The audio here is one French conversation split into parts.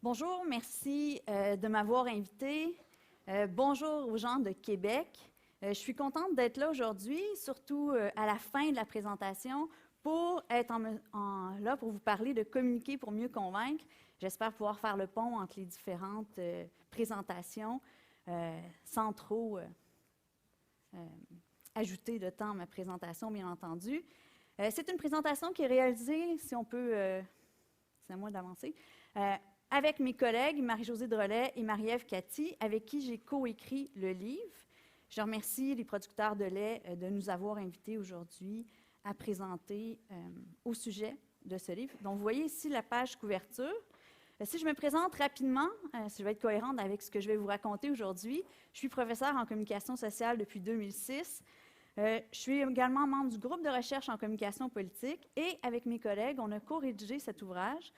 Bonjour, merci de m'avoir invité. Bonjour aux gens de Québec. Je suis contente d'être là aujourd'hui, surtout à la fin de la présentation, pour être là pour vous parler de communiquer pour mieux convaincre. J'espère pouvoir faire le pont entre les différentes présentations sans trop ajouter de temps à ma présentation, bien entendu. C'est une présentation qui est réalisée, si on peut, c'est à moi d'avancer, avec mes collègues Marie-Josée Drolet et Marie-Ève Cathy, avec qui j'ai coécrit le livre. Je remercie les producteurs de lait de nous avoir invités aujourd'hui à présenter au sujet de ce livre. Donc, vous voyez ici la page couverture. Si je me présente rapidement, si je vais être cohérente avec ce que je vais vous raconter aujourd'hui, je suis professeure en communication sociale depuis 2006. Je suis également membre du groupe de recherche en communication politique et avec mes collègues, on a co-rédigé cet ouvrage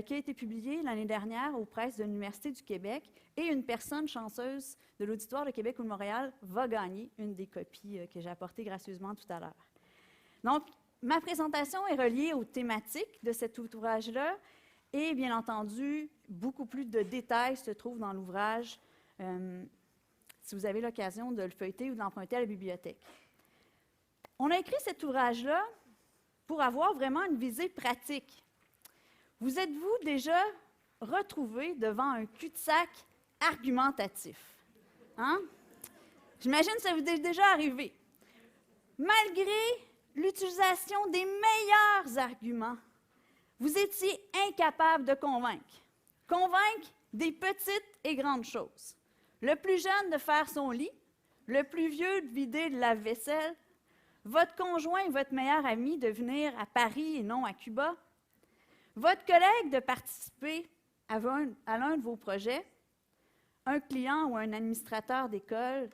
qui a été publié l'année dernière aux presses de l'Université du Québec et une personne chanceuse de l'Auditoire de Québec ou de Montréal va gagner une des copies que j'ai apportées gracieusement tout à l'heure. Donc, ma présentation est reliée aux thématiques de cet ouvrage-là et, bien entendu, beaucoup plus de détails se trouvent dans l'ouvrage si vous avez l'occasion de le feuilleter ou de l'emprunter à la bibliothèque. On a écrit cet ouvrage-là pour avoir vraiment une visée pratique. Vous êtes-vous déjà retrouvé devant un cul-de-sac argumentatif? Hein? J'imagine que ça vous est déjà arrivé. Malgré l'utilisation des meilleurs arguments, vous étiez incapable de convaincre. Convaincre des petites et grandes choses. Le plus jeune de faire son lit, le plus vieux de vider le lave-vaisselle, votre conjoint et votre meilleur ami de venir à Paris et non à Cuba, votre collègue de participer à l'un de vos projets, un client ou un administrateur d'école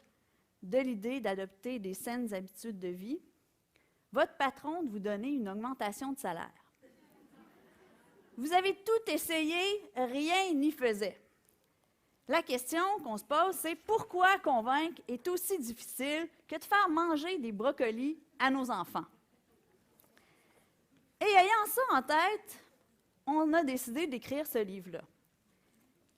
de l'idée d'adopter des saines habitudes de vie, votre patron de vous donner une augmentation de salaire. Vous avez tout essayé, rien n'y faisait. La question qu'on se pose, c'est pourquoi convaincre est aussi difficile que de faire manger des brocolis à nos enfants? Et ayant ça en tête, on a décidé d'écrire ce livre-là.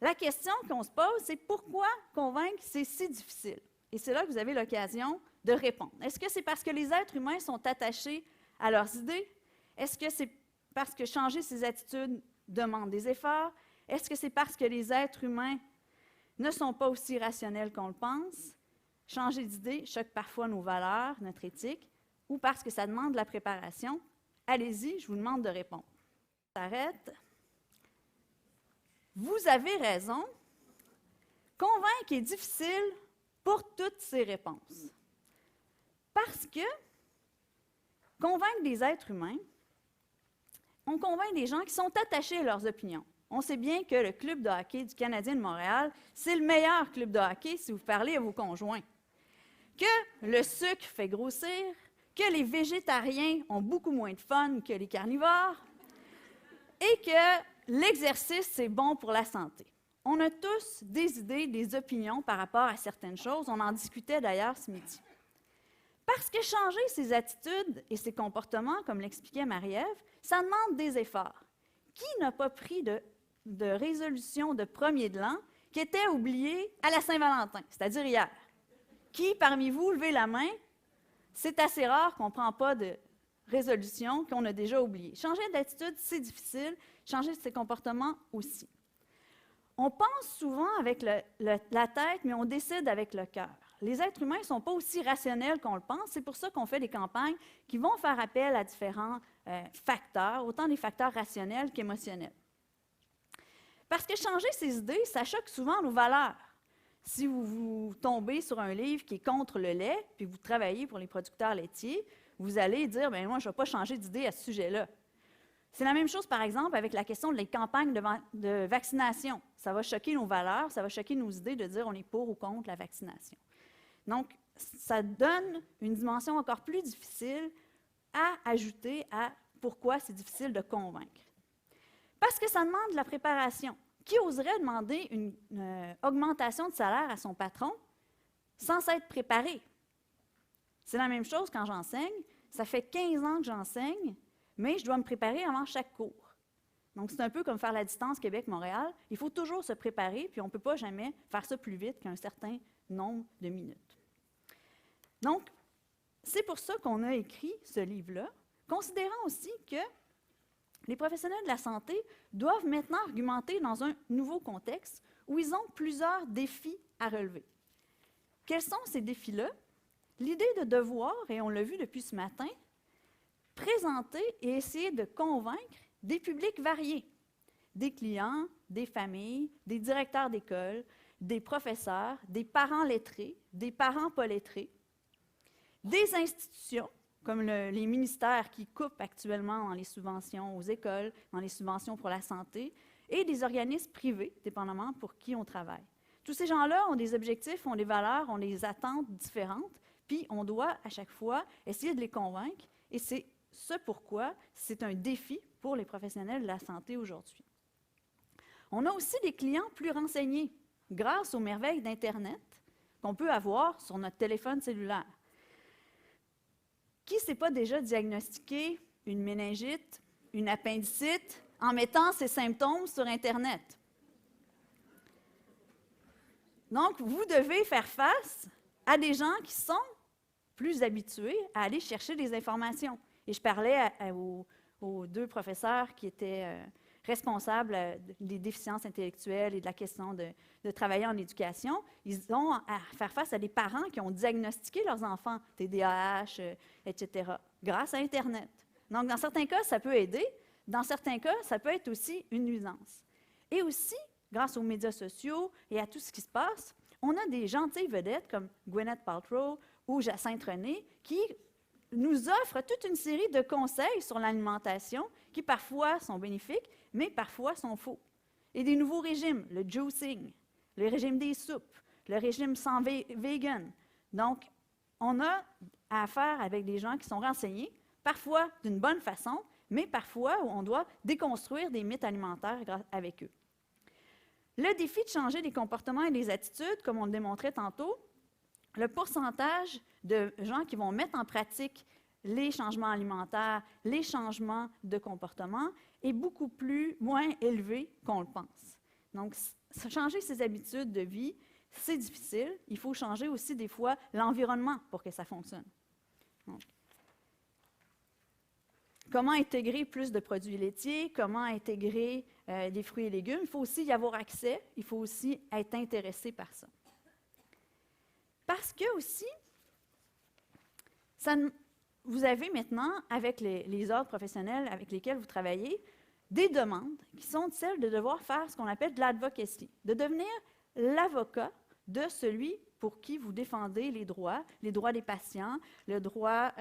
La question qu'on se pose, c'est pourquoi convaincre, c'est si difficile? Et c'est là que vous avez l'occasion de répondre. Est-ce que c'est parce que les êtres humains sont attachés à leurs idées? Est-ce que c'est parce que changer ses attitudes demande des efforts? Est-ce que c'est parce que les êtres humains ne sont pas aussi rationnels qu'on le pense? Changer d'idée choque parfois nos valeurs, notre éthique, ou parce que ça demande de la préparation? Allez-y, je vous demande de répondre. S'arrête. Vous avez raison. Convaincre est difficile pour toutes ces réponses. Parce que convaincre des êtres humains, on convainc des gens qui sont attachés à leurs opinions. On sait bien que le club de hockey du Canadien de Montréal, c'est le meilleur club de hockey si vous parlez à vos conjoints. Que le sucre fait grossir, que les végétariens ont beaucoup moins de fun que les carnivores, et que l'exercice, c'est bon pour la santé. On a tous des idées, des opinions par rapport à certaines choses. On en discutait d'ailleurs ce midi. Parce que changer ses attitudes et ses comportements, comme l'expliquait Marie-Ève, ça demande des efforts. Qui n'a pas pris de résolution de premier de l'an qui était oubliée à la Saint-Valentin, c'est-à-dire hier? Qui, parmi vous, levez la main? C'est assez rare qu'on ne prend pas de résolution qu'on a déjà oubliée. Changer d'attitude, c'est difficile. Changer de ses comportements aussi. On pense souvent avec la tête, mais on décide avec le cœur. Les êtres humains ne sont pas aussi rationnels qu'on le pense. C'est pour ça qu'on fait des campagnes qui vont faire appel à différents facteurs, autant des facteurs rationnels qu'émotionnels. Parce que changer ses idées, ça choque souvent nos valeurs. Si vous tombez sur un livre qui est contre le lait, puis vous travaillez pour les producteurs laitiers, vous allez dire, bien moi, je ne vais pas changer d'idée à ce sujet-là. C'est la même chose, par exemple, avec la question des campagnes de vaccination. Ça va choquer nos valeurs, ça va choquer nos idées de dire on est pour ou contre la vaccination. Donc, ça donne une dimension encore plus difficile à ajouter à pourquoi c'est difficile de convaincre. Parce que ça demande de la préparation. Qui oserait demander une augmentation de salaire à son patron sans s'être préparé? C'est la même chose quand j'enseigne. Ça fait 15 ans que j'enseigne, mais je dois me préparer avant chaque cours. Donc, c'est un peu comme faire la distance Québec-Montréal. Il faut toujours se préparer, puis on ne peut pas jamais faire ça plus vite qu'un certain nombre de minutes. Donc, c'est pour ça qu'on a écrit ce livre-là, considérant aussi que les professionnels de la santé doivent maintenant argumenter dans un nouveau contexte où ils ont plusieurs défis à relever. Quels sont ces défis-là? L'idée de devoir, et on l'a vu depuis ce matin, présenter et essayer de convaincre des publics variés, des clients, des familles, des directeurs d'école, des professeurs, des parents lettrés, des parents pas lettrés, des institutions, comme les ministères qui coupent actuellement dans les subventions aux écoles, dans les subventions pour la santé, et des organismes privés, dépendamment pour qui on travaille. Tous ces gens-là ont des objectifs, ont des valeurs, ont des attentes différentes, puis on doit à chaque fois essayer de les convaincre, et c'est ce pourquoi c'est un défi pour les professionnels de la santé aujourd'hui. On a aussi des clients plus renseignés, grâce aux merveilles d'Internet qu'on peut avoir sur notre téléphone cellulaire. Qui ne s'est pas déjà diagnostiqué une méningite, une appendicite, en mettant ses symptômes sur Internet? Donc, vous devez faire face à des gens qui sont plus habitués à aller chercher des informations. Et je parlais aux deux professeurs qui étaient responsables des déficiences intellectuelles et de la question de travailler en éducation. Ils ont à faire face à des parents qui ont diagnostiqué leurs enfants, TDAH, etc., grâce à Internet. Donc, dans certains cas, ça peut aider. Dans certains cas, ça peut être aussi une nuisance. Et aussi, grâce aux médias sociaux et à tout ce qui se passe, on a des gentilles vedettes comme Gwyneth Paltrow ou Jacinthe René qui nous offrent toute une série de conseils sur l'alimentation qui parfois sont bénéfiques, mais parfois sont faux. Et des nouveaux régimes, le juicing, le régime des soupes, le régime sans vegan. Donc, on a affaire avec des gens qui sont renseignés, parfois d'une bonne façon, mais parfois où on doit déconstruire des mythes alimentaires avec eux. Le défi de changer les comportements et les attitudes, comme on le démontrait tantôt, le pourcentage de gens qui vont mettre en pratique les changements alimentaires, les changements de comportement est beaucoup moins élevé qu'on le pense. Donc, changer ses habitudes de vie, c'est difficile. Il faut changer aussi des fois l'environnement pour que ça fonctionne. Donc, comment intégrer plus de produits laitiers, comment intégrer des fruits et légumes. Il faut aussi y avoir accès, il faut aussi être intéressé par ça. Parce que aussi, vous avez maintenant, avec les ordres professionnels avec lesquels vous travaillez, des demandes qui sont celles de devoir faire ce qu'on appelle de l'advocacy, de devenir l'avocat de celui pour qui vous défendez les droits des patients, le droit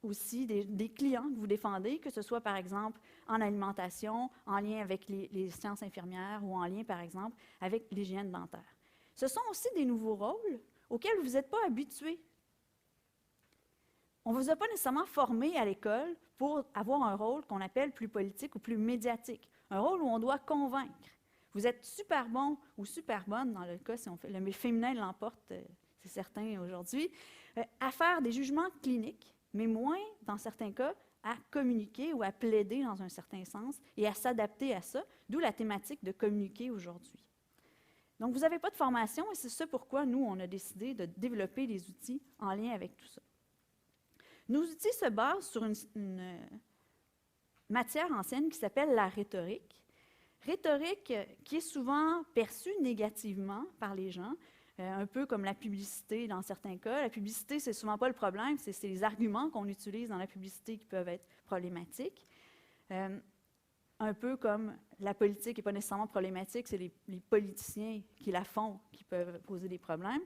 aussi des clients que vous défendez, que ce soit par exemple en alimentation, en lien avec les sciences infirmières ou en lien par exemple avec l'hygiène dentaire. Ce sont aussi des nouveaux rôles auxquels vous n'êtes pas habitués. On ne vous a pas nécessairement formé à l'école pour avoir un rôle qu'on appelle plus politique ou plus médiatique, un rôle où on doit convaincre. Vous êtes super bon ou super bonne, dans le cas si on fait le féminin l'emporte, c'est certain aujourd'hui, à faire des jugements cliniques, mais moins, dans certains cas, à communiquer ou à plaider dans un certain sens et à s'adapter à ça, d'où la thématique de communiquer aujourd'hui. Donc, vous n'avez pas de formation et c'est ça pourquoi nous, on a décidé de développer des outils en lien avec tout ça. Nos outils se basent sur une matière ancienne qui s'appelle la rhétorique. Rhétorique qui est souvent perçue négativement par les gens, un peu comme la publicité dans certains cas. La publicité, c'est souvent pas le problème, c'est les arguments qu'on utilise dans la publicité qui peuvent être problématiques. Un peu comme la politique n'est pas nécessairement problématique, c'est les politiciens qui la font qui peuvent poser des problèmes.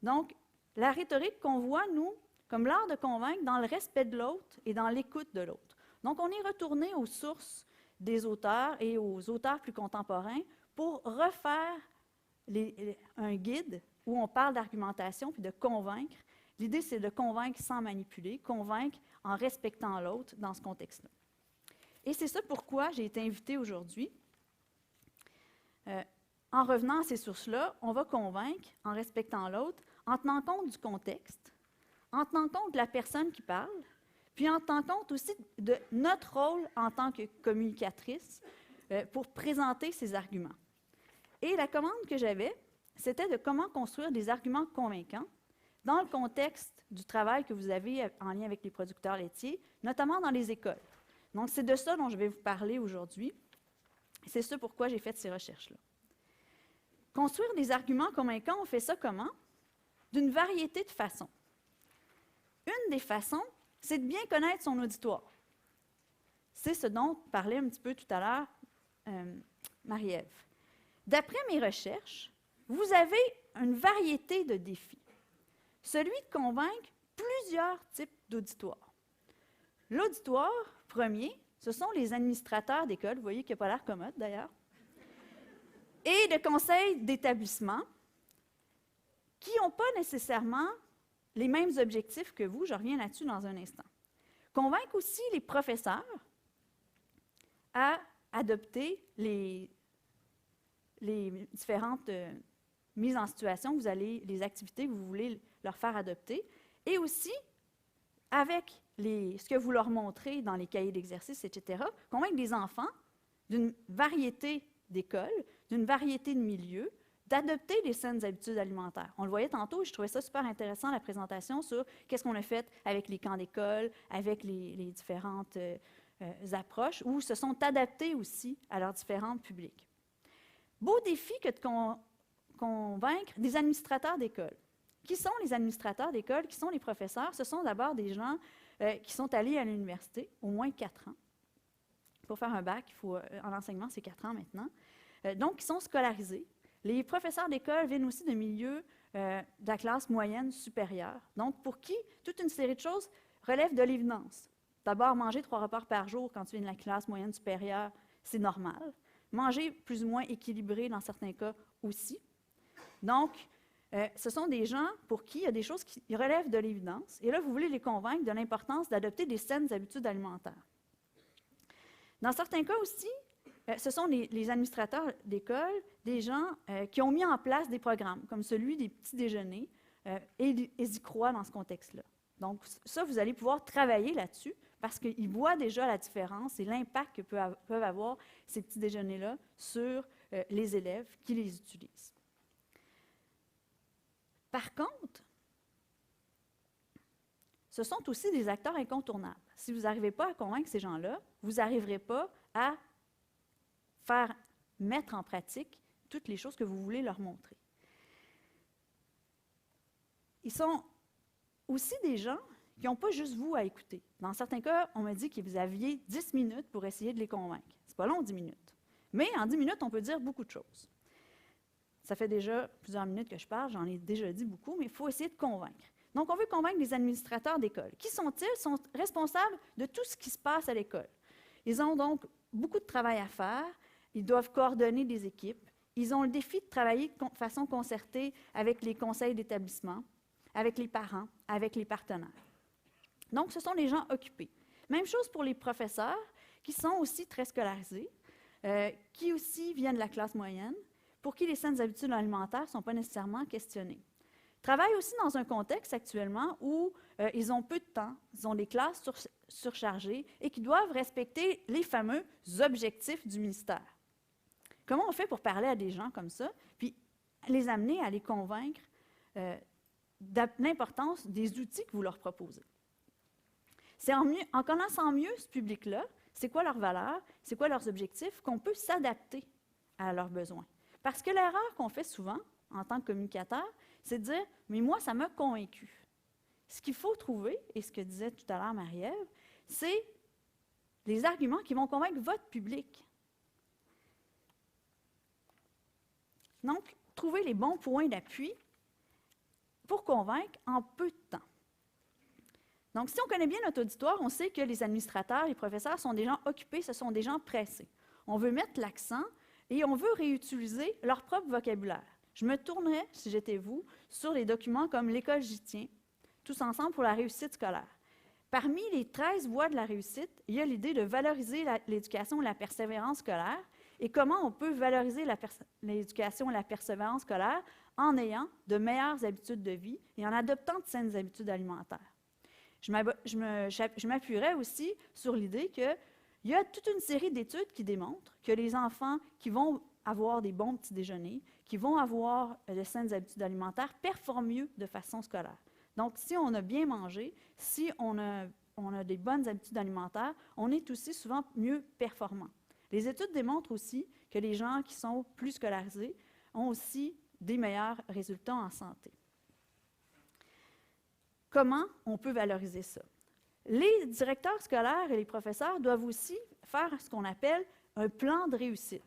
Donc, la rhétorique qu'on voit, nous, comme l'art de convaincre dans le respect de l'autre et dans l'écoute de l'autre. Donc, on est retourné aux sources des auteurs et aux auteurs plus contemporains pour refaire un guide où on parle d'argumentation puis de convaincre. L'idée, c'est de convaincre sans manipuler, convaincre en respectant l'autre dans ce contexte-là. Et c'est ça pourquoi j'ai été invitée aujourd'hui. En revenant à ces sources-là, on va convaincre en respectant l'autre, en tenant compte du contexte, en tenant compte de la personne qui parle, puis en tenant compte aussi de notre rôle en tant que communicatrice pour présenter ces arguments. Et la commande que j'avais, c'était de comment construire des arguments convaincants dans le contexte du travail que vous avez en lien avec les producteurs laitiers, notamment dans les écoles. Donc, c'est de ça dont je vais vous parler aujourd'hui. C'est ce pourquoi j'ai fait ces recherches-là. Construire des arguments convaincants, on fait ça comment? D'une variété de façons. Une des façons, c'est de bien connaître son auditoire. C'est ce dont parlait un petit peu tout à l'heure Marie-Ève. D'après mes recherches, vous avez une variété de défis. Celui de convaincre plusieurs types d'auditoires. L'auditoire premier, ce sont les administrateurs d'école, vous voyez qu'il n'a pas l'air commode d'ailleurs, et de conseils d'établissement qui n'ont pas nécessairement les mêmes objectifs que vous. Je reviens là-dessus dans un instant. Convaincre aussi les professeurs à adopter les différentes mises en situation, les activités que vous voulez leur faire adopter, et aussi avec ce que vous leur montrez dans les cahiers d'exercice, etc., convaincre les enfants d'une variété d'écoles, d'une variété de milieux, d'adopter les saines habitudes alimentaires. On le voyait tantôt, et je trouvais ça super intéressant, la présentation sur qu'est-ce qu'on a fait avec les camps d'école, avec les différentes approches, où se sont adaptés aussi à leurs différents publics. Beau défi que de convaincre des administrateurs d'école. Qui sont les administrateurs d'école? Qui sont les professeurs? Ce sont d'abord des gens qui sont allés à l'université, au moins 4 ans. Pour faire un bac, en enseignement, c'est 4 ans maintenant. Donc, ils sont scolarisés. Les professeurs d'école viennent aussi de milieux de la classe moyenne supérieure. Donc, pour qui toute une série de choses relèvent de l'évidence. D'abord, manger 3 repas par jour quand tu viens de la classe moyenne supérieure, c'est normal. Manger plus ou moins équilibré dans certains cas aussi. Donc, ce sont des gens pour qui il y a des choses qui relèvent de l'évidence. Et là, vous voulez les convaincre de l'importance d'adopter des saines habitudes alimentaires. Dans certains cas aussi, ce sont les administrateurs d'école, des gens qui ont mis en place des programmes, comme celui des petits déjeuners, et ils y croient dans ce contexte-là. Donc, ça, vous allez pouvoir travailler là-dessus, parce qu'ils voient déjà la différence et l'impact que peuvent avoir ces petits déjeuners-là sur les élèves qui les utilisent. Par contre, ce sont aussi des acteurs incontournables. Si vous n'arrivez pas à convaincre ces gens-là, vous n'arriverez pas à faire mettre en pratique toutes les choses que vous voulez leur montrer. Ils sont aussi des gens qui n'ont pas juste vous à écouter. Dans certains cas, on m'a dit que vous aviez 10 minutes pour essayer de les convaincre. C'est pas long, 10 minutes. Mais en 10 minutes, on peut dire beaucoup de choses. Ça fait déjà plusieurs minutes que je parle, j'en ai déjà dit beaucoup, mais il faut essayer de convaincre. Donc, on veut convaincre les administrateurs d'école. Qui sont-ils? Ils sont responsables de tout ce qui se passe à l'école. Ils ont donc beaucoup de travail à faire, ils doivent coordonner des équipes, ils ont le défi de travailler de façon concertée avec les conseils d'établissement, avec les parents, avec les partenaires. Donc, ce sont des gens occupés. Même chose pour les professeurs, qui sont aussi très scolarisés, qui aussi viennent de la classe moyenne, pour qui les saines habitudes alimentaires ne sont pas nécessairement questionnées. Travaillent aussi dans un contexte actuellement où ils ont peu de temps, ils ont des classes surchargées et qui doivent respecter les fameux objectifs du ministère. Comment on fait pour parler à des gens comme ça, puis les amener à les convaincre de l'importance des outils que vous leur proposez? C'est en connaissant mieux ce public-là, c'est quoi leurs valeurs, c'est quoi leurs objectifs, qu'on peut s'adapter à leurs besoins. Parce que l'erreur qu'on fait souvent, en tant que communicateur, c'est de dire « mais moi, ça m'a convaincu ». Ce qu'il faut trouver, et ce que disait tout à l'heure Marie-Ève, c'est les arguments qui vont convaincre votre public. Donc, trouver les bons points d'appui pour convaincre en peu de temps. Donc, si on connaît bien notre auditoire, on sait que les administrateurs, les professeurs sont des gens occupés, ce sont des gens pressés. On veut mettre l'accent et on veut réutiliser leur propre vocabulaire. Je me tournerais, si j'étais vous, sur les documents comme « L'école j'y tiens », tous ensemble pour la réussite scolaire. Parmi les 13 voies de la réussite, il y a l'idée de valoriser l'éducation et la persévérance scolaire et comment on peut valoriser l'éducation et la persévérance scolaire en ayant de meilleures habitudes de vie et en adoptant de saines habitudes alimentaires. Je m'appuierais aussi sur l'idée qu'il y a toute une série d'études qui démontrent que les enfants qui vont avoir des bons petits déjeuners, qui vont avoir de saines habitudes alimentaires, performent mieux de façon scolaire. Donc, si on a bien mangé, si on a des bonnes habitudes alimentaires, on est aussi souvent mieux performant. Les études démontrent aussi que les gens qui sont plus scolarisés ont aussi des meilleurs résultats en santé. Comment on peut valoriser ça? Les directeurs scolaires et les professeurs doivent aussi faire ce qu'on appelle un plan de réussite.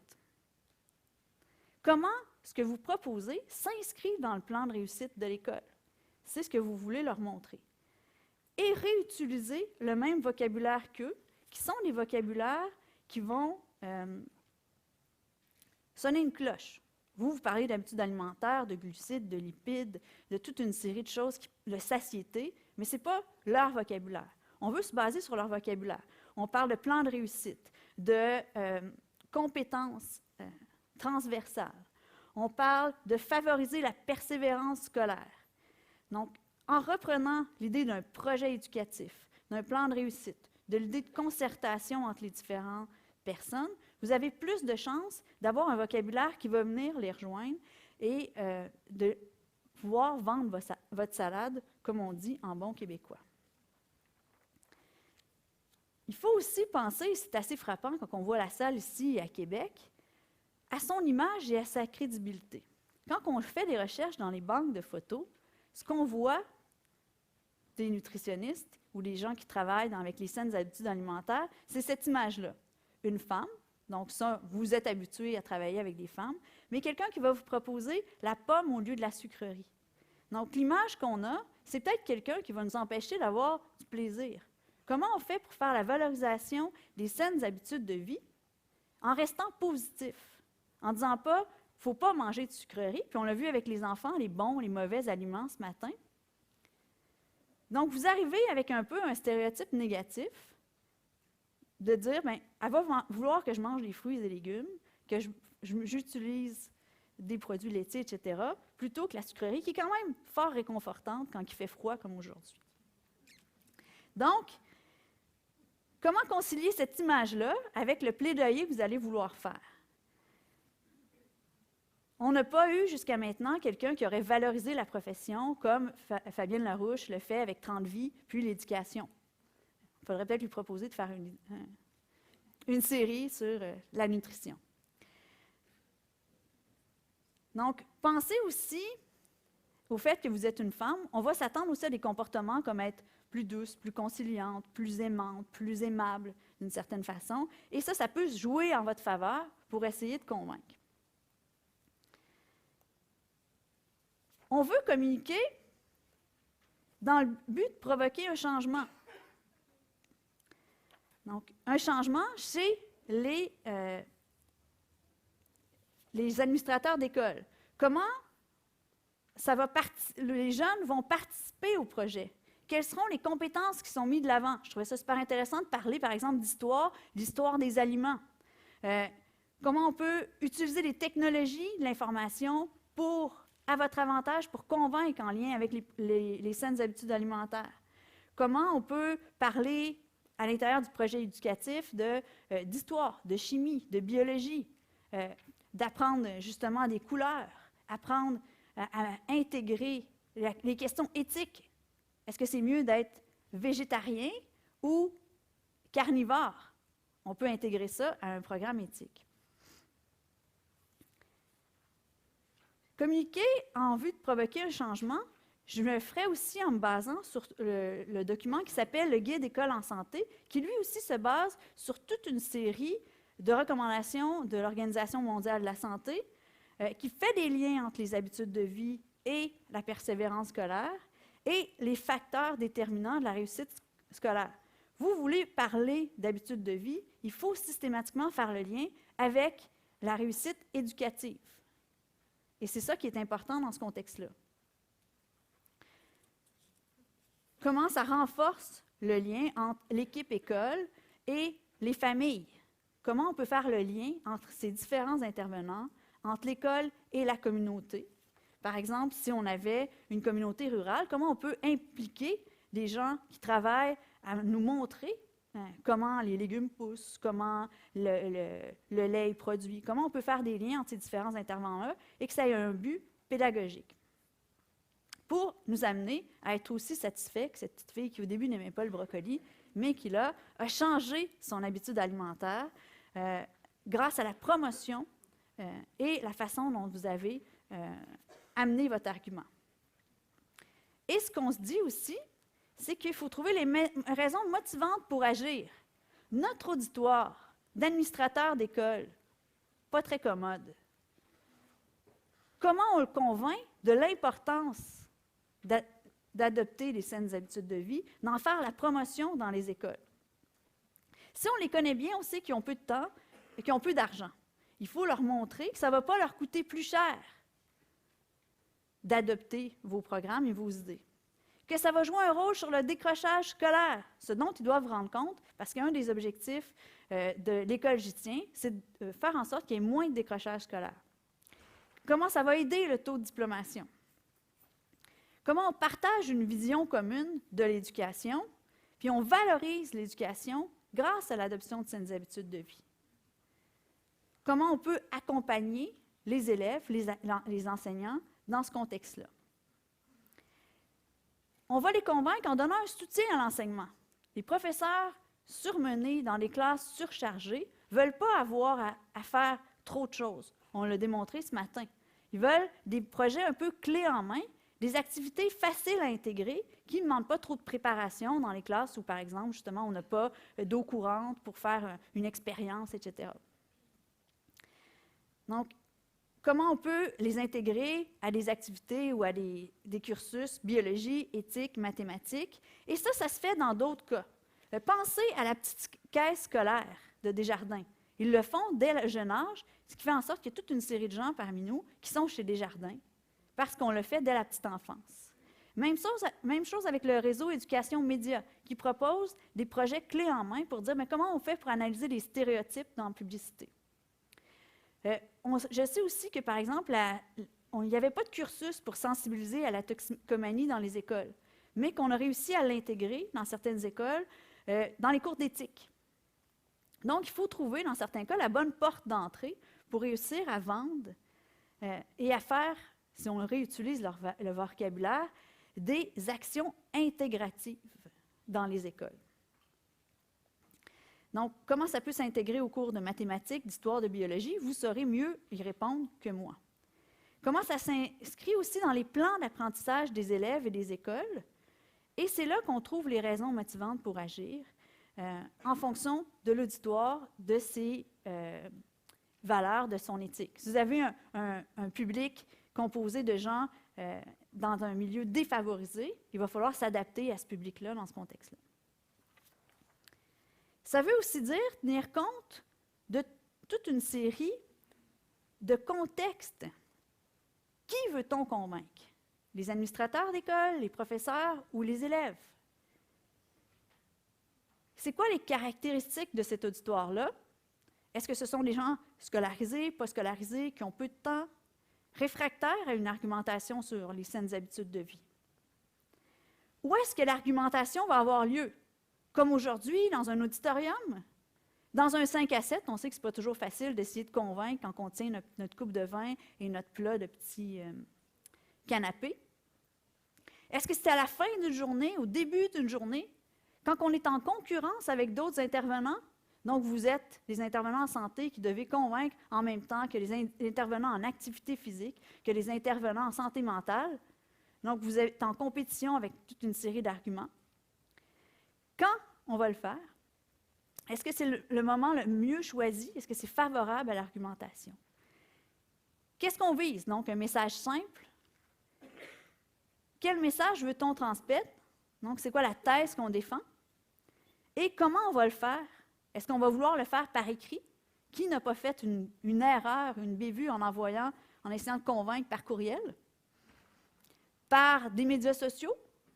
Comment ce que vous proposez s'inscrit dans le plan de réussite de l'école? C'est ce que vous voulez leur montrer. Et réutiliser le même vocabulaire qu'eux, qui sont des vocabulaires qui vont sonner une cloche. Vous parlez d'habitudes alimentaires, de glucides, de lipides, de toute une série de choses, de satiété, mais ce n'est pas leur vocabulaire. On veut se baser sur leur vocabulaire. On parle de plan de réussite, de compétences transversales. On parle de favoriser la persévérance scolaire. Donc, en reprenant l'idée d'un projet éducatif, d'un plan de réussite, de l'idée de concertation entre les différentes personnes, vous avez plus de chances d'avoir un vocabulaire qui va venir les rejoindre et de pouvoir vendre votre salade, comme on dit en bon québécois. Il faut aussi penser, c'est assez frappant quand on voit la salle ici à Québec, à son image et à sa crédibilité. Quand on fait des recherches dans les banques de photos, ce qu'on voit des nutritionnistes ou des gens qui travaillent avec les saines habitudes alimentaires, c'est cette image-là. Une femme, donc ça, vous êtes habitué à travailler avec des femmes, mais quelqu'un qui va vous proposer la pomme au lieu de la sucrerie. Donc l'image qu'on a, c'est peut-être quelqu'un qui va nous empêcher d'avoir du plaisir. Comment on fait pour faire la valorisation des saines habitudes de vie en restant positif, en disant pas, il ne faut pas manger de sucrerie, puis on l'a vu avec les enfants, les bons, les mauvais aliments ce matin. Donc, vous arrivez avec un peu un stéréotype négatif de dire, bien, elle va vouloir que je mange des fruits et des légumes, que j'utilise des produits laitiers, etc., plutôt que la sucrerie, qui est quand même fort réconfortante quand il fait froid comme aujourd'hui. Donc, comment concilier cette image-là avec le plaidoyer que vous allez vouloir faire? On n'a pas eu jusqu'à maintenant quelqu'un qui aurait valorisé la profession comme Fabienne Larouche le fait avec 30 vies, puis l'éducation. Il faudrait peut-être lui proposer de faire une série sur la nutrition. Donc, pensez aussi au fait que vous êtes une femme. On va s'attendre aussi à des comportements comme être plus douce, plus conciliante, plus aimante, plus aimable d'une certaine façon. Et ça peut se jouer en votre faveur pour essayer de convaincre. On veut communiquer dans le but de provoquer un changement. Donc, un changement chez les administrateurs d'école. Comment les jeunes vont participer au projet? Quelles seront les compétences qui sont mises de l'avant? Je trouvais ça super intéressant de parler, par exemple, d'histoire des aliments. Comment on peut utiliser les technologies de l'information à votre avantage pour convaincre en lien avec les saines habitudes alimentaires? Comment on peut parler à l'intérieur du projet éducatif d'histoire, de chimie, de biologie, d'apprendre justement des couleurs, apprendre à intégrer les questions éthiques. Est-ce que c'est mieux d'être végétarien ou carnivore? On peut intégrer ça à un programme éthique. Communiquer en vue de provoquer un changement, je le ferai aussi en me basant sur le document qui s'appelle le Guide École en santé, qui lui aussi se base sur toute une série de recommandations de l'Organisation mondiale de la santé, qui fait des liens entre les habitudes de vie et la persévérance scolaire et les facteurs déterminants de la réussite scolaire. Vous voulez parler d'habitudes de vie, il faut systématiquement faire le lien avec la réussite éducative. Et c'est ça qui est important dans ce contexte-là. Comment ça renforce le lien entre l'équipe école et les familles? Comment on peut faire le lien entre ces différents intervenants, entre l'école et la communauté? Par exemple, si on avait une communauté rurale, comment on peut impliquer des gens qui travaillent à nous montrer comment les légumes poussent, comment le lait est produit, comment on peut faire des liens entre ces différents intervenants-là et que ça ait un but pédagogique. Pour nous amener à être aussi satisfaits que cette petite fille qui au début n'aimait pas le brocoli, mais qui là a changé son habitude alimentaire grâce à la promotion et la façon dont vous avez amené votre argument. Et ce qu'on se dit aussi, c'est qu'il faut trouver les raisons motivantes pour agir. Notre auditoire d'administrateurs d'école, pas très commode. Comment on le convainc de l'importance d'adopter les saines habitudes de vie, d'en faire la promotion dans les écoles? Si on les connaît bien, on sait qu'ils ont peu de temps et qu'ils ont peu d'argent. Il faut leur montrer que ça ne va pas leur coûter plus cher d'adopter vos programmes et vos idées. Que ça va jouer un rôle sur le décrochage scolaire, ce dont ils doivent rendre compte, parce qu'un des objectifs de l'école J'y tiens, c'est de faire en sorte qu'il y ait moins de décrochage scolaire. Comment ça va aider le taux de diplomation? Comment on partage une vision commune de l'éducation, puis on valorise l'éducation grâce à l'adoption de saines habitudes de vie? Comment on peut accompagner les élèves, les enseignants dans ce contexte-là? On va les convaincre en donnant un soutien à l'enseignement. Les professeurs surmenés dans des classes surchargées ne veulent pas avoir à faire trop de choses. On l'a démontré ce matin. Ils veulent des projets un peu clés en main, des activités faciles à intégrer qui ne demandent pas trop de préparation dans les classes où, par exemple, justement, on n'a pas d'eau courante pour faire une expérience, etc. Donc, comment on peut les intégrer à des activités ou à des cursus biologie, éthique, mathématiques? Et ça se fait dans d'autres cas. Pensez à la petite caisse scolaire de Desjardins. Ils le font dès le jeune âge, ce qui fait en sorte qu'il y a toute une série de gens parmi nous qui sont chez Desjardins, parce qu'on le fait dès la petite enfance. Même chose avec le réseau Éducation Média, qui propose des projets clés en main pour dire mais comment on fait pour analyser les stéréotypes dans la publicité. Je sais aussi que, par exemple, il n'y avait pas de cursus pour sensibiliser à la toxicomanie dans les écoles, mais qu'on a réussi à l'intégrer dans certaines écoles, dans les cours d'éthique. Donc, il faut trouver, dans certains cas, la bonne porte d'entrée pour réussir à vendre et à faire, si on réutilise le vocabulaire, des actions intégratives dans les écoles. Donc, comment ça peut s'intégrer au cours de mathématiques, d'histoire, de biologie? Vous saurez mieux y répondre que moi. Comment ça s'inscrit aussi dans les plans d'apprentissage des élèves et des écoles? Et c'est là qu'on trouve les raisons motivantes pour agir en fonction de l'auditoire, de ses valeurs, de son éthique. Si vous avez un public composé de gens dans un milieu défavorisé, il va falloir s'adapter à ce public-là dans ce contexte-là. Ça veut aussi dire tenir compte de toute une série de contextes. Qui veut-on convaincre? Les administrateurs d'école, les professeurs ou les élèves? C'est quoi les caractéristiques de cet auditoire-là? Est-ce que ce sont des gens scolarisés, pas scolarisés, qui ont peu de temps, réfractaires à une argumentation sur les saines habitudes de vie? Où est-ce que l'argumentation va avoir lieu? Comme aujourd'hui, dans un auditorium, dans un 5 à 7, on sait que ce n'est pas toujours facile d'essayer de convaincre quand on tient notre coupe de vin et notre plat de petits canapés. Est-ce que c'est à la fin d'une journée, au début d'une journée, quand on est en concurrence avec d'autres intervenants? Donc, vous êtes les intervenants en santé qui devez convaincre en même temps que les intervenants en activité physique, que les intervenants en santé mentale. Donc, vous êtes en compétition avec toute une série d'arguments. Quand on va le faire? Est-ce que c'est le moment le mieux choisi? Est-ce que c'est favorable à l'argumentation? Qu'est-ce qu'on vise? Donc, un message simple. Quel message veut-on transmettre? Donc, c'est quoi la thèse qu'on défend? Et comment on va le faire? Est-ce qu'on va vouloir le faire par écrit? Qui n'a pas fait une erreur, une bévue en essayant de convaincre par courriel? Par des médias sociaux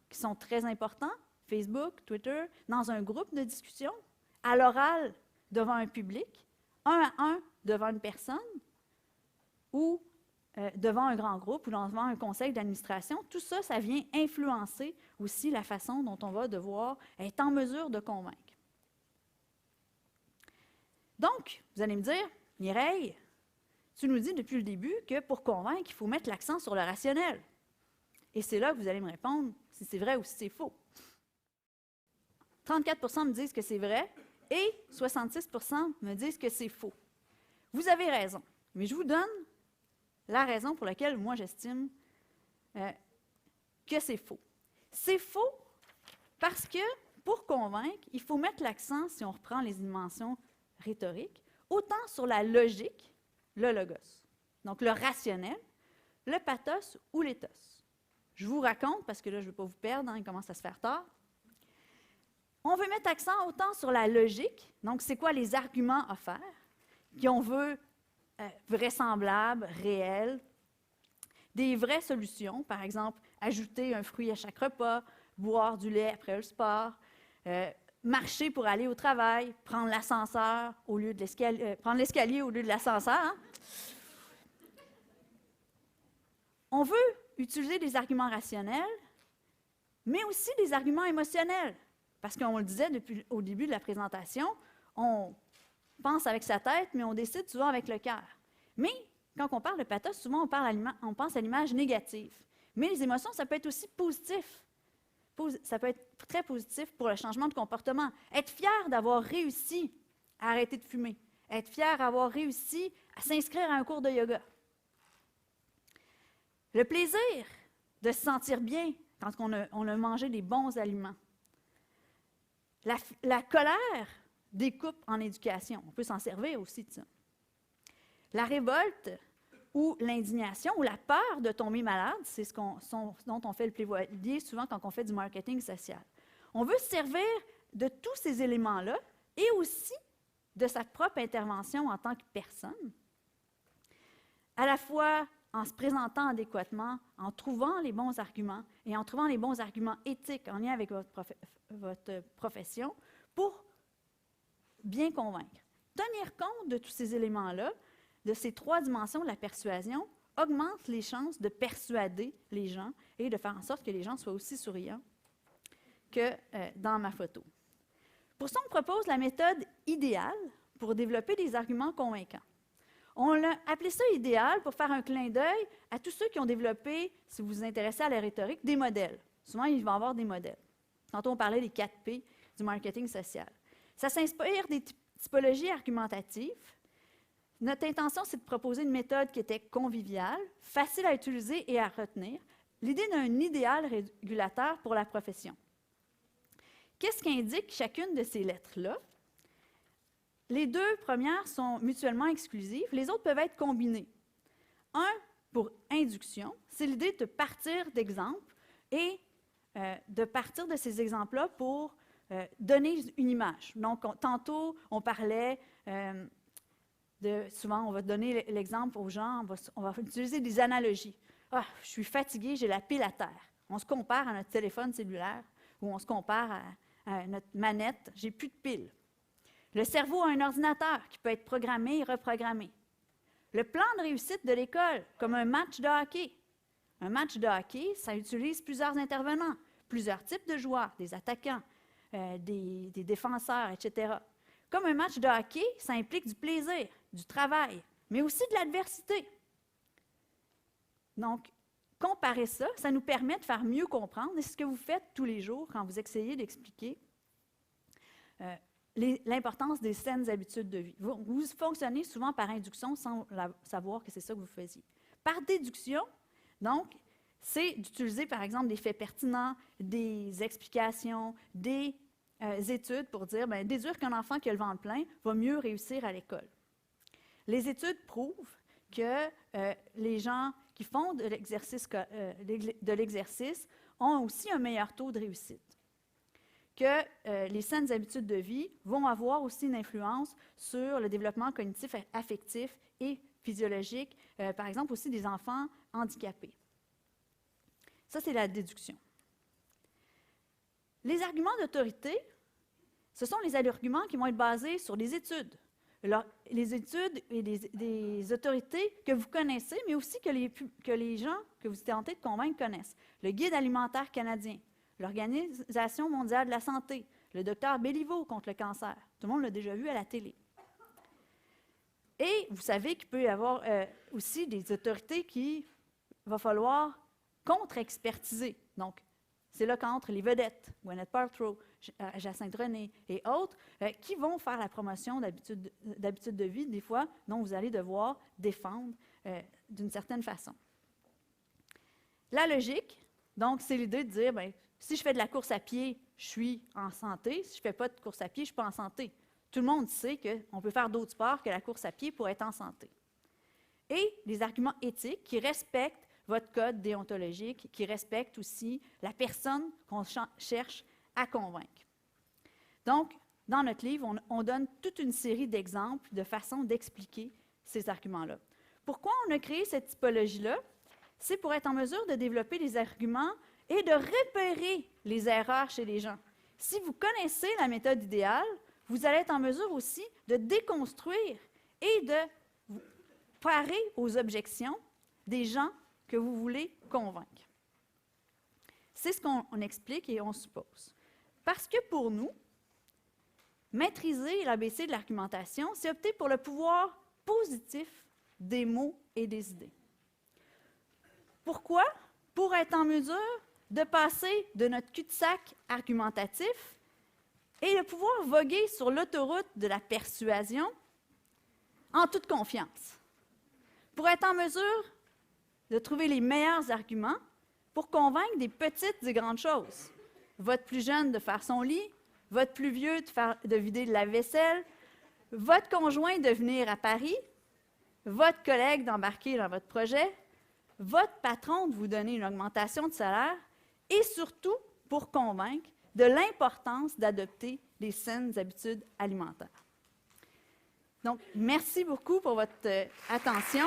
qui sont très importants? Facebook, Twitter, dans un groupe de discussion, à l'oral devant un public, un à un devant une personne, ou devant un grand groupe ou devant un conseil d'administration, tout ça, ça vient influencer aussi la façon dont on va devoir être en mesure de convaincre. Donc, vous allez me dire, Mireille, tu nous dis depuis le début que pour convaincre, il faut mettre l'accent sur le rationnel. Et c'est là que vous allez me répondre si c'est vrai ou si c'est faux. 34 me disent que c'est vrai et 66 me disent que c'est faux. Vous avez raison, mais je vous donne la raison pour laquelle moi j'estime que c'est faux. C'est faux parce que pour convaincre, il faut mettre l'accent, si on reprend les dimensions rhétoriques, autant sur la logique, le logos, donc le rationnel, le pathos ou l'éthos. Je vous raconte, parce que là, je ne veux pas vous perdre, il commence à se faire tard. On veut mettre accent autant sur la logique, donc c'est quoi les arguments à faire, qu'on veut vraisemblables, réels, des vraies solutions, par exemple, ajouter un fruit à chaque repas, boire du lait après le sport, marcher pour aller au travail, prendre l'ascenseur au lieu de l'escalier, prendre l'escalier au lieu de l'ascenseur. Hein? On veut utiliser des arguments rationnels, mais aussi des arguments émotionnels. Parce qu'on le disait au début de la présentation, on pense avec sa tête, mais on décide souvent avec le cœur. Mais quand on parle de pathos, souvent on pense à l'image négative. Mais les émotions, ça peut être aussi positif. Ça peut être très positif pour le changement de comportement. Être fier d'avoir réussi à arrêter de fumer. Être fier d'avoir réussi à s'inscrire à un cours de yoga. Le plaisir de se sentir bien quand on a mangé des bons aliments. La colère découpe en éducation. On peut s'en servir aussi de ça. La révolte ou l'indignation ou la peur de tomber malade, c'est ce dont on fait le plaidoyer souvent quand on fait du marketing social. On veut se servir de tous ces éléments-là et aussi de sa propre intervention en tant que personne, à la fois en se présentant adéquatement, en trouvant les bons arguments et en trouvant les bons arguments éthiques en lien avec votre profession pour bien convaincre. Tenir compte de tous ces éléments-là, de ces trois dimensions de la persuasion, augmente les chances de persuader les gens et de faire en sorte que les gens soient aussi souriants que dans ma photo. Pour ça, on propose la méthode idéale pour développer des arguments convaincants. On a appelé ça idéal pour faire un clin d'œil à tous ceux qui ont développé, si vous vous intéressez à la rhétorique, des modèles. Souvent, il va y avoir des modèles. Tantôt, on parlait des 4 P du marketing social. Ça s'inspire des typologies argumentatives. Notre intention, c'est de proposer une méthode qui était conviviale, facile à utiliser et à retenir. L'idée d'un idéal régulateur pour la profession. Qu'est-ce qu'indique chacune de ces lettres-là? Les deux premières sont mutuellement exclusives, les autres peuvent être combinées. Un, pour induction, c'est l'idée de partir d'exemples et de partir de ces exemples-là pour donner une image. Donc, tantôt, on parlait souvent, on va donner l'exemple aux gens, on va utiliser des analogies. Ah, je suis fatigué, j'ai la pile à terre. On se compare à notre téléphone cellulaire ou on se compare à notre manette, j'ai plus de pile. Le cerveau a un ordinateur qui peut être programmé et reprogrammé. Le plan de réussite de l'école, comme un match de hockey. Un match de hockey, ça utilise plusieurs intervenants, plusieurs types de joueurs, des attaquants, des défenseurs, etc. Comme un match de hockey, ça implique du plaisir, du travail, mais aussi de l'adversité. Donc, comparer ça, ça nous permet de faire mieux comprendre. Et c'est ce que vous faites tous les jours quand vous essayez d'expliquer l'importance des saines habitudes de vie. Vous fonctionnez souvent par induction sans savoir que c'est ça que vous faisiez. Par déduction, donc, c'est d'utiliser, par exemple, des faits pertinents, des explications, des études pour dire, déduire qu'un enfant qui a le ventre plein va mieux réussir à l'école. Les études prouvent que les gens qui font de l'exercice ont aussi un meilleur taux de réussite. Que les saines habitudes de vie vont avoir aussi une influence sur le développement cognitif, affectif et physiologique, par exemple aussi des enfants handicapés. Ça, c'est la déduction. Les arguments d'autorité, ce sont les arguments qui vont être basés sur des études, les études et des autorités que vous connaissez, mais aussi que les gens que vous tentez de convaincre connaissent. Le Guide alimentaire canadien, l'Organisation mondiale de la santé, le docteur Béliveau contre le cancer. Tout le monde l'a déjà vu à la télé. Et vous savez qu'il peut y avoir aussi des autorités qu'il va falloir contre-expertiser. Donc, c'est là qu'entrent les vedettes, Gwyneth Paltrow, Jacinthe René et autres, qui vont faire la promotion d'habitudes de vie, des fois, dont vous allez devoir défendre d'une certaine façon. La logique, donc, c'est l'idée de dire, bien, si je fais de la course à pied, je suis en santé. Si je ne fais pas de course à pied, je ne suis pas en santé. Tout le monde sait qu'on peut faire d'autres sports que la course à pied pour être en santé. Et les arguments éthiques qui respectent votre code déontologique, qui respectent aussi la personne qu'on cherche à convaincre. Donc, dans notre livre, on donne toute une série d'exemples, de façons d'expliquer ces arguments-là. Pourquoi on a créé cette typologie-là? C'est pour être en mesure de développer des arguments et de repérer les erreurs chez les gens. Si vous connaissez la méthode idéale, vous allez être en mesure aussi de déconstruire et de vous parer aux objections des gens que vous voulez convaincre. C'est ce qu'on explique et on suppose. Parce que pour nous, maîtriser l'ABC de l'argumentation, c'est opter pour le pouvoir positif des mots et des idées. Pourquoi? Pour être en mesure de passer de notre cul-de-sac argumentatif et de pouvoir voguer sur l'autoroute de la persuasion en toute confiance. Pour être en mesure de trouver les meilleurs arguments pour convaincre des petites et grandes choses. Votre plus jeune de faire son lit, votre plus vieux de vider de la vaisselle, votre conjoint de venir à Paris, votre collègue d'embarquer dans votre projet, votre patron de vous donner une augmentation de salaire et surtout pour convaincre de l'importance d'adopter des saines habitudes alimentaires. Donc, merci beaucoup pour votre attention.